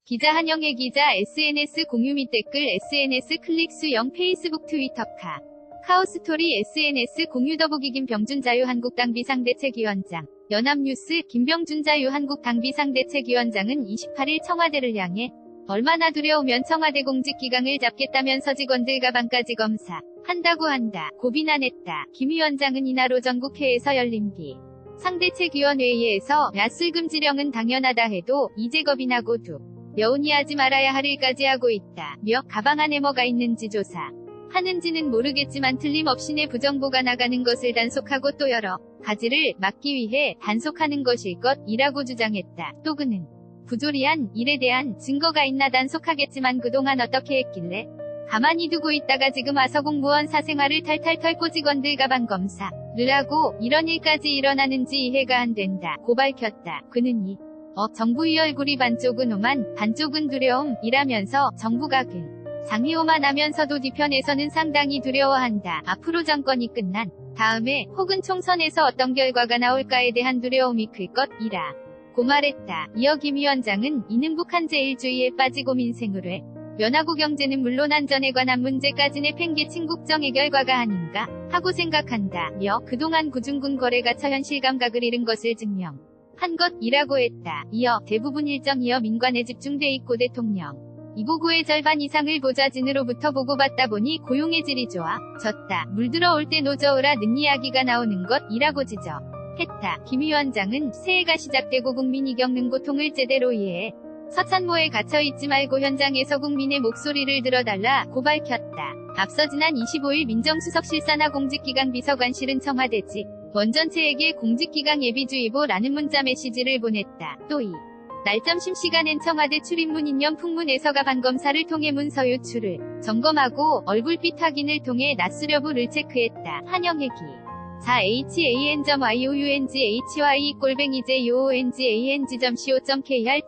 기자 한영애 기자 SNS 공유 및 댓글 SNS 클릭 수 0 페이스북 트위터 카오스토리 SNS 공유 더보기 김병준 자유한국당 비상대책위원장 연합뉴스 김병준 자유한국당 비상대책위원장은 28일 청와대를 향해 얼마나 두려우면 청와대 공직기강을 잡겠다면서 직원들 가방까지 검사한다고 한다 고비난했다. 김 위원장은 이날 오전 국회에서 열린 비상대책위원회의에서 야술 금지령은 당연하다 해도 이제 겁이 나고도 여운이 하지 말아야 할 일까지 하고 있다. 며 가방 안에 뭐가 있는지 조사하는지는 모르겠지만 틀림없이 내부정보가 나가는 것을 단속하고 또 여러 가지를 막기 위해 단속하는 것일 것이라고 주장했다. 또 그는 부조리한 일에 대한 증거가 있나 단속하겠지만 그동안 어떻게 했길래 가만히 두고 있다가 지금 와서 공무원 사생활을 탈탈 털고 직원들 가방 검사를 하고 이런 일까지 일어나는지 이해가 안 된다 고 밝혔다. 그는 정부의 얼굴이 반쪽은 오만 반쪽은 두려움이라면서 정부가 상이 오만하면서도 뒤편에서는 상당히 두려워한다. 앞으로 정권이 끝난 다음에 혹은 총선에서 어떤 결과가 나올까에 대한 두려움이 클 것이라 고 말했다. 이어 김 위원장은 이는 북한 제일주의에 빠지고 민생의뢰 면하고 경제는 물론 안전에 관한 문제까지 내팽개친 국정의 결과가 아닌가 하고 생각한다. 며 그동안 구중군 거래가 처현실 감각을 잃은 것을 증명한 것이라고 했다. 이어 대부분 일정이어 민관에 집중돼 있고 대통령 이 보고의 절반 이상을 보좌진으로부터 보고받다 보니 고용의 질이 좋아졌다. 물들어올 때 노저우라는 이야기가 나오는 것이라고 지적했다. 김 위원장은 새해가 시작되고 국민이 겪는 고통을 제대로 이해해 서천모에 갇혀있지 말고 현장에서 국민의 목소리를 들어달라 고 밝혔다. 앞서 지난 25일 민정수석 실산하 공직기강 비서관실은 청와대직 원전체에게 공직기강 예비주의보라는 문자 메시지를 보냈다. 또 날 점심시간엔 청와대 출입문 인연 풍문에서 가방 검사를 통해 문서 유출을 점검하고 얼굴빛 확인을 통해 낮수려부를 체크했다. 한영애 기자 HAN.YOUNGHY /JOONGANG.CO.KR